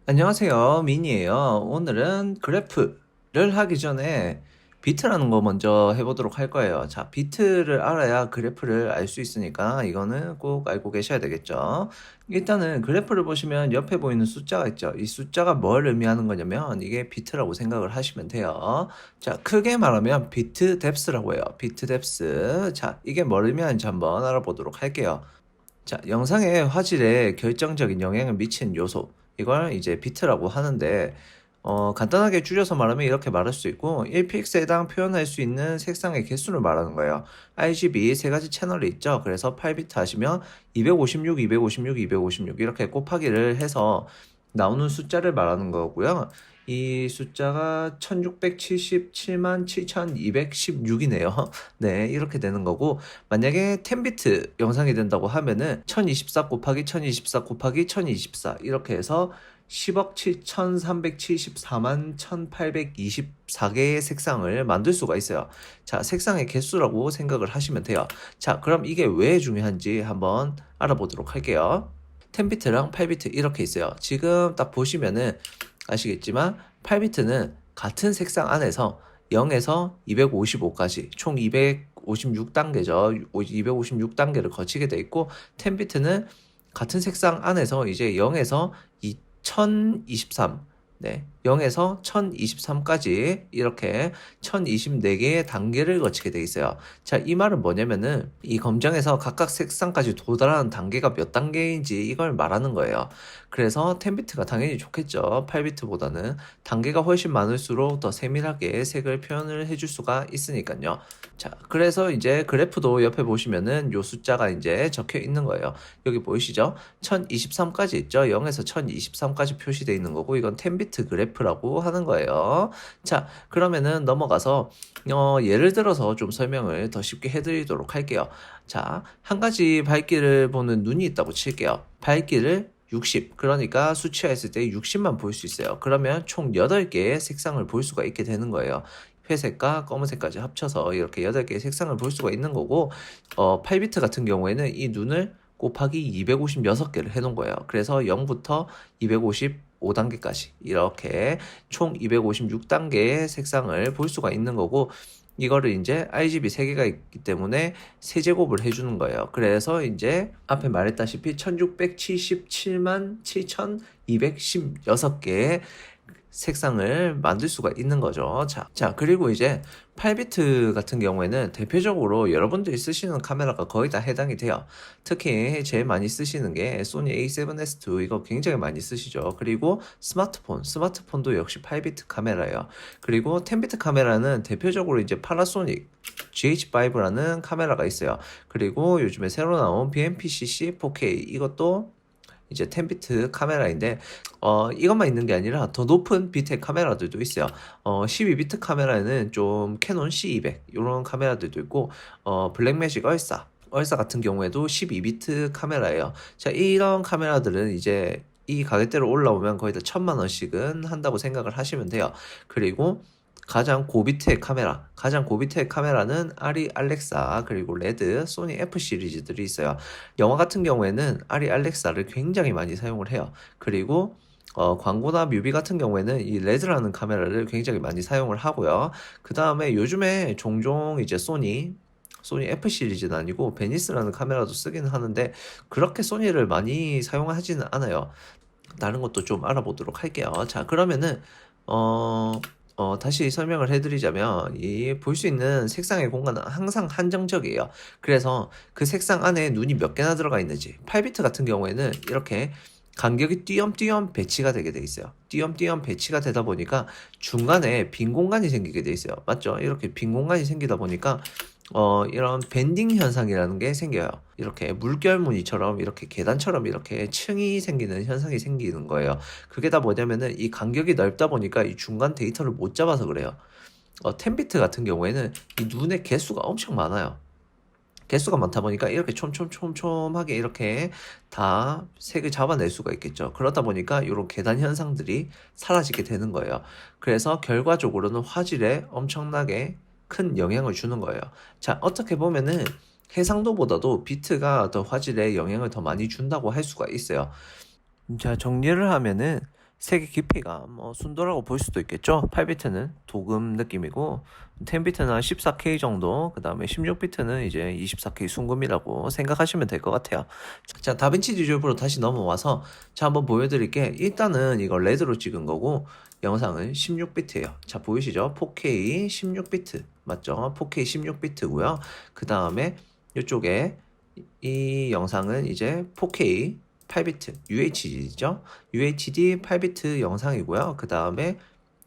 안녕하세요. 민이에요. 오늘은 그래프를 하기 전에 비트라는 거 먼저 해보도록 할 거예요. 자, 비트를 알아야 그래프를 알 수 있으니까 이거는 꼭 알고 계셔야 되겠죠. 일단은 그래프를 보시면 옆에 보이는 숫자가 있죠. 이 숫자가 뭘 의미하는 거냐면 이게 비트라고 생각을 하시면 돼요. 자, 크게 말하면 비트 뎁스라고 해요. 비트 뎁스. 자, 이게 뭘 의미하는지 한번 알아보도록 할게요. 자, 영상의 화질에 결정적인 영향을 미치는 요소. 이걸 이제 비트라고 하는데, 간단하게 줄여서 말하면 이렇게 말할 수 있고, 1픽셀당 표현할 수 있는 색상의 개수를 말하는 거예요. RGB 세 가지 채널이 있죠. 그래서 8비트 하시면 256, 256, 256 이렇게 곱하기를 해서 나오는 숫자를 말하는 거고요. 이 숫자가 1677만 7216이네요. 네, 이렇게 되는 거고, 만약에 10비트 영상이 된다고 하면은 1024 곱하기 1024 곱하기 1024 이렇게 해서 10억 7374만 1824개의 색상을 만들 수가 있어요. 자, 색상의 개수라고 생각을 하시면 돼요. 자, 그럼 이게 왜 중요한지 한번 알아보도록 할게요. 10비트랑 8비트 이렇게 있어요. 지금 딱 보시면은 아시겠지만 8비트는 같은 색상 안에서 0에서 255까지 총 256단계죠. 256단계를 거치게 돼 있고 10비트는 같은 색상 안에서 이제 0에서 2023 네, 0에서 1023까지 이렇게 1024개의 단계를 거치게 돼 있어요. 자, 이 말은 뭐냐면은 이 검정에서 각각 색상까지 도달하는 단계가 몇 단계인지 이걸 말하는 거예요. 그래서 10비트가 당연히 좋겠죠. 8비트보다는 단계가 훨씬 많을수록 더 세밀하게 색을 표현을 해줄 수가 있으니까요. 자, 그래서 이제 그래프도 옆에 보시면은 요 숫자가 이제 적혀 있는 거예요. 여기 보이시죠? 1023까지 있죠? 0에서 1023까지 표시되어 있는 거고 이건 10비트 그래프라고 하는 거예요. 자, 그러면은 넘어가서 예를 들어서 좀 설명을 더 쉽게 해드리도록 할게요. 자, 한 가지 밝기를 보는 눈이 있다고 칠게요. 밝기를 60, 그러니까 수치화했을 때 60만 볼 수 있어요. 그러면 총 8개의 색상을 볼 수가 있게 되는 거예요. 회색과 검은색까지 합쳐서 이렇게 8개의 색상을 볼 수가 있는 거고 8비트 같은 경우에는 이 눈을 곱하기 256개를 해놓은 거예요. 그래서 0부터 255단계까지 이렇게 총 256단계의 색상을 볼 수가 있는 거고 이거를 이제 RGB 3개가 있기 때문에 세제곱을 해주는 거예요. 그래서 이제 앞에 말했다시피 1677만 7216개의 색상을 만들 수가 있는 거죠. 자, 그리고 이제 8비트 같은 경우에는 대표적으로 여러분들이 쓰시는 카메라가 거의 다 해당이 돼요. 특히 제일 많이 쓰시는 게 소니 A7S2 이거 굉장히 많이 쓰시죠. 그리고 스마트폰도 역시 8비트 카메라예요. 그리고 10비트 카메라는 대표적으로 이제 파나소닉 GH5라는 카메라가 있어요. 그리고 요즘에 새로 나온 BMPCC 4K 이것도 이제 10비트 카메라인데 이것만 있는 게 아니라 더 높은 비트의 카메라들도 있어요. 12비트 카메라는 좀 캐논 C200 이런 카메라들도 있고 블랙매직 얼사 같은 경우에도 12비트 카메라예요. 자, 이런 카메라들은 이제 이 가격대로 올라오면 거의 다 1000만 원씩은 한다고 생각을 하시면 돼요. 그리고 가장 고비트의 카메라는 아리 알렉사, 그리고 레드, 소니 F 시리즈들이 있어요. 영화 같은 경우에는 아리 알렉사를 굉장히 많이 사용을 해요. 그리고 광고나 뮤비 같은 경우에는 이 레드라는 카메라를 굉장히 많이 사용을 하고요. 그 다음에 요즘에 종종 이제 소니 F 시리즈는 아니고 베니스라는 카메라도 쓰기는 하는데 그렇게 소니를 많이 사용하지는 않아요. 다른 것도 좀 알아보도록 할게요. 자, 그러면은 다시 설명을 해드리자면, 이 볼 수 있는 색상의 공간은 항상 한정적이에요. 그래서 그 색상 안에 눈이 몇 개나 들어가 있는지, 8비트 같은 경우에는 이렇게 간격이 띄엄띄엄 배치가 되게 돼 있어요. 띄엄띄엄 배치가 되다 보니까 중간에 빈 공간이 생기게 돼 있어요. 맞죠? 이렇게 빈 공간이 생기다 보니까 이런 밴딩 현상이라는 게 생겨요. 이렇게 물결무늬처럼 이렇게 계단처럼 이렇게 층이 생기는 현상이 생기는 거예요. 그게 다 뭐냐면은 이 간격이 넓다 보니까 이 중간 데이터를 못 잡아서 그래요. 10비트 같은 경우에는 이 눈의 개수가 엄청 많아요. 개수가 많다 보니까 이렇게 촘촘촘촘하게 이렇게 다 색을 잡아낼 수가 있겠죠. 그러다 보니까 이런 계단 현상들이 사라지게 되는 거예요. 그래서 결과적으로는 화질에 엄청나게 큰 영향을 주는 거예요. 자, 어떻게 보면은 해상도보다도 비트가 더 화질에 영향을 더 많이 준다고 할 수가 있어요. 자, 정리를 하면은 색의 깊이가 뭐 순도라고 볼 수도 있겠죠. 8비트는 도금 느낌이고 10비트는 한 14K 정도, 그 다음에 16비트는 이제 24K 순금이라고 생각하시면 될 것 같아요. 자, 다빈치 리졸브로 다시 넘어와서 자, 한번 보여드릴게. 일단은 이거 레드로 찍은 거고 영상은 16비트예요. 자, 보이시죠? 4K 16비트 맞죠? 4K 16비트고요. 그 다음에 이쪽에 이 영상은 이제 4K 8비트 UHD죠. UHD 8비트 영상이고요. 그 다음에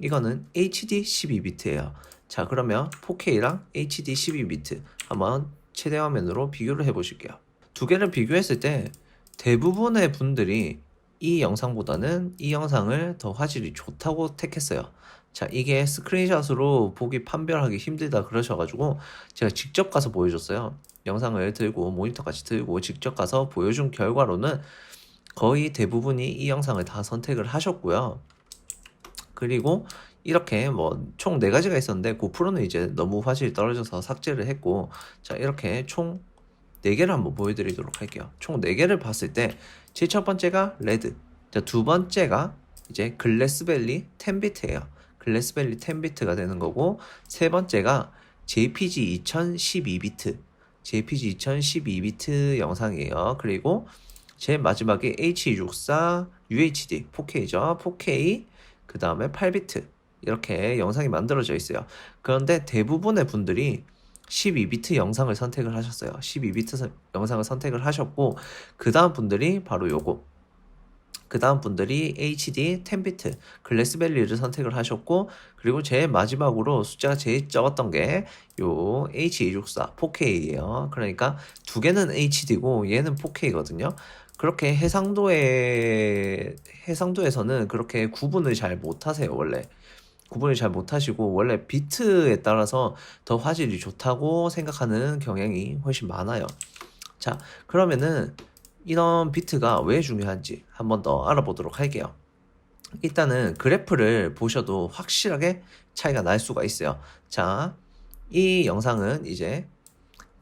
이거는 HD 12비트예요. 자, 그러면 4K랑 HD 12비트 한번 최대 화면으로 비교를 해 보실게요. 두 개를 비교했을 때 대부분의 분들이 이 영상보다는 이 영상을 더 화질이 좋다고 택했어요. 자, 이게 스크린샷으로 보기 판별하기 힘들다 그러셔가지고 제가 직접 가서 보여줬어요. 영상을 들고 모니터까지 들고 직접 가서 보여준 결과로는 거의 대부분이 이 영상을 다 선택을 하셨고요. 그리고 이렇게 뭐 총 4가지가 있었는데 고프로는 이제 너무 화질이 떨어져서 삭제를 했고, 자, 이렇게 총 4개를 한번 보여드리도록 할게요. 총 4개를 봤을 때 제일 첫 번째가 레드, 자, 두 번째가 이제 글래스밸리 10비트예요. 글래스밸리 10비트가 되는 거고, 세 번째가 JPG 2012비트, JPG 2012비트 영상이에요. 그리고 제일 마지막에 H264 UHD 4K죠. 4K 그 다음에 8비트 이렇게 영상이 만들어져 있어요. 그런데 대부분의 분들이 12비트 영상을 선택을 하셨어요. 12비트 영상을 선택을 하셨고, 그 다음 분들이 바로 요거, 그 다음 분들이 HD 10비트 글래스밸리를 선택을 하셨고, 그리고 제일 마지막으로 숫자가 제일 적었던 게 요 H264 4K예요. 그러니까 두 개는 HD고 얘는 4K거든요. 그렇게 해상도에서는 그렇게 구분을 잘 못하세요. 원래 구분을 잘 못하시고 원래 비트에 따라서 더 화질이 좋다고 생각하는 경향이 훨씬 많아요. 자, 그러면은 이런 비트가 왜 중요한지 한번 더 알아보도록 할게요. 일단은 그래프를 보셔도 확실하게 차이가 날 수가 있어요. 자, 이 영상은 이제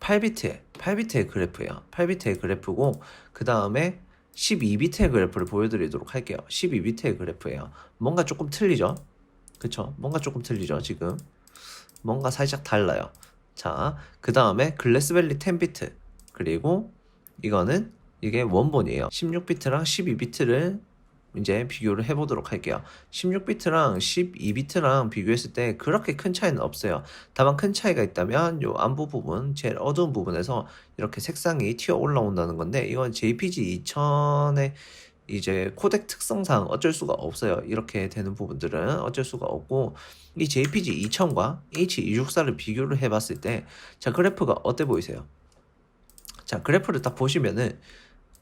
8비트의 그래프예요. 8비트의 그래프고, 그 다음에 12비트의 그래프를 보여드리도록 할게요. 12비트의 그래프예요. 뭔가 조금 틀리죠? 그쵸? 뭔가 조금 틀리죠, 지금? 뭔가 살짝 달라요. 자, 그 다음에 글래스밸리 10비트. 그리고 이거는 이게 원본이에요. 16비트랑 12비트를 이제 비교를 해보도록 할게요. 16비트랑 12비트랑 비교했을 때 그렇게 큰 차이는 없어요. 다만 큰 차이가 있다면 요 안부 부분, 제일 어두운 부분에서 이렇게 색상이 튀어 올라온다는 건데, 이건 JPG 2000의 이제 코덱 특성상 어쩔 수가 없어요. 이렇게 되는 부분들은 어쩔 수가 없고, 이 JPG 2000과 H264를 비교를 해봤을 때, 자, 그래프가 어때 보이세요? 자, 그래프를 딱 보시면은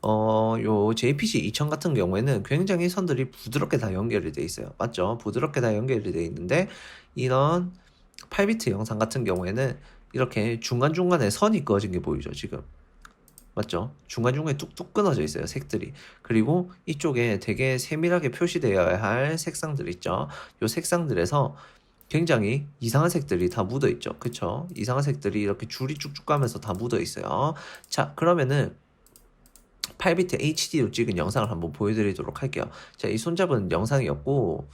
요 JPG 2000 같은 경우에는 굉장히 선들이 부드럽게 다 연결이 돼 있어요. 맞죠? 부드럽게 다 연결이 돼 있는데, 이런 8비트 영상 같은 경우에는 이렇게 중간중간에 선이 그어진 게 보이죠, 지금. 맞죠? 중간중간에 뚝뚝 끊어져 있어요, 색들이. 그리고 이쪽에 되게 세밀하게 표시되어야 할 색상들 있죠. 요 색상들에서 굉장히 이상한 색들이 다 묻어 있죠. 그쵸? 이상한 색들이 이렇게 줄이 쭉쭉 가면서 다 묻어 있어요. 자, 그러면은 8비트 HD로 찍은 영상을 한번 보여드리도록 할게요. 자, 이 손잡은 영상이었고,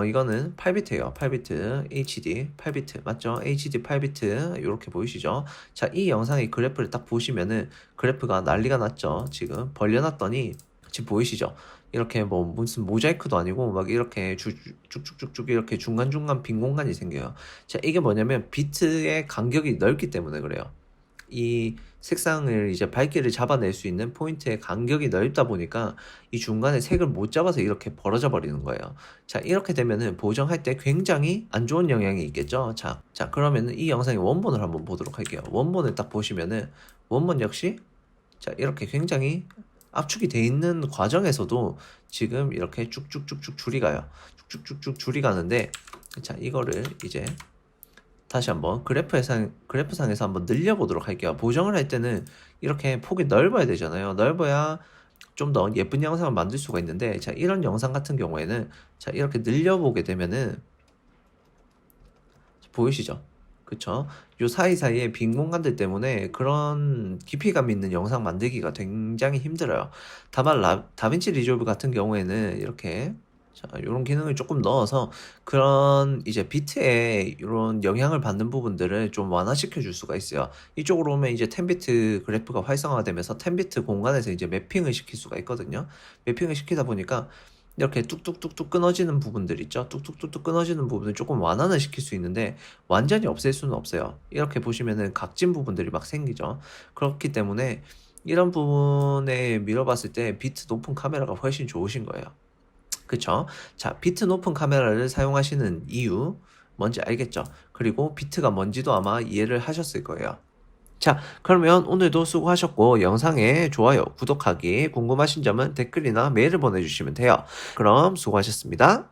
이거는 8비트예요. 8비트 HD 8비트 맞죠? HD 8비트 이렇게 보이시죠? 자, 이 영상의 그래프를 딱 보시면은 그래프가 난리가 났죠. 지금 벌려놨더니 지금 보이시죠? 이렇게 뭐 무슨 모자이크도 아니고 막 이렇게 쭉쭉쭉쭉 이렇게 중간중간 빈 공간이 생겨요. 자, 이게 뭐냐면 비트의 간격이 넓기 때문에 그래요. 이 색상을 이제 밝기를 잡아낼 수 있는 포인트의 간격이 넓다 보니까 이 중간에 색을 못 잡아서 이렇게 벌어져 버리는 거예요. 자, 이렇게 되면은 보정할 때 굉장히 안 좋은 영향이 있겠죠. 자, 그러면은 이 영상의 원본을 한번 보도록 할게요. 원본을 딱 보시면은 원본 역시 자, 이렇게 굉장히 압축이 돼 있는 과정에서도 지금 이렇게 쭉쭉쭉쭉 줄이 가요. 쭉쭉쭉쭉 줄이 가는데, 자, 이거를 이제 다시 한번 그래프상에서 한번 늘려보도록 할게요. 보정을 할 때는 이렇게 폭이 넓어야 되잖아요. 넓어야 좀 더 예쁜 영상을 만들 수가 있는데, 자, 이런 영상 같은 경우에는 자, 이렇게 늘려보게 되면은 보이시죠? 그쵸? 요 사이사이에 빈 공간들 때문에 그런 깊이감 있는 영상 만들기가 굉장히 힘들어요. 다만 다빈치 리졸브 같은 경우에는 이렇게 자, 요런 기능을 조금 넣어서 그런 이제 비트에 요런 영향을 받는 부분들을 좀 완화시켜 줄 수가 있어요. 이쪽으로 오면 이제 10비트 그래프가 활성화가 되면서 10비트 공간에서 이제 매핑을 시킬 수가 있거든요. 매핑을 시키다 보니까 이렇게 뚝뚝뚝뚝 끊어지는 부분들 있죠. 뚝뚝뚝뚝 끊어지는 부분을 조금 완화는 시킬 수 있는데 완전히 없앨 수는 없어요. 이렇게 보시면은 각진 부분들이 막 생기죠. 그렇기 때문에 이런 부분에 밀어봤을 때 비트 높은 카메라가 훨씬 좋으신 거예요. 그쵸? 자, 비트 높은 카메라를 사용하시는 이유 뭔지 알겠죠? 그리고 비트가 뭔지도 아마 이해를 하셨을 거예요. 자, 그러면 오늘도 수고하셨고 영상에 좋아요, 구독하기, 궁금하신 점은 댓글이나 메일을 보내주시면 돼요. 그럼 수고하셨습니다.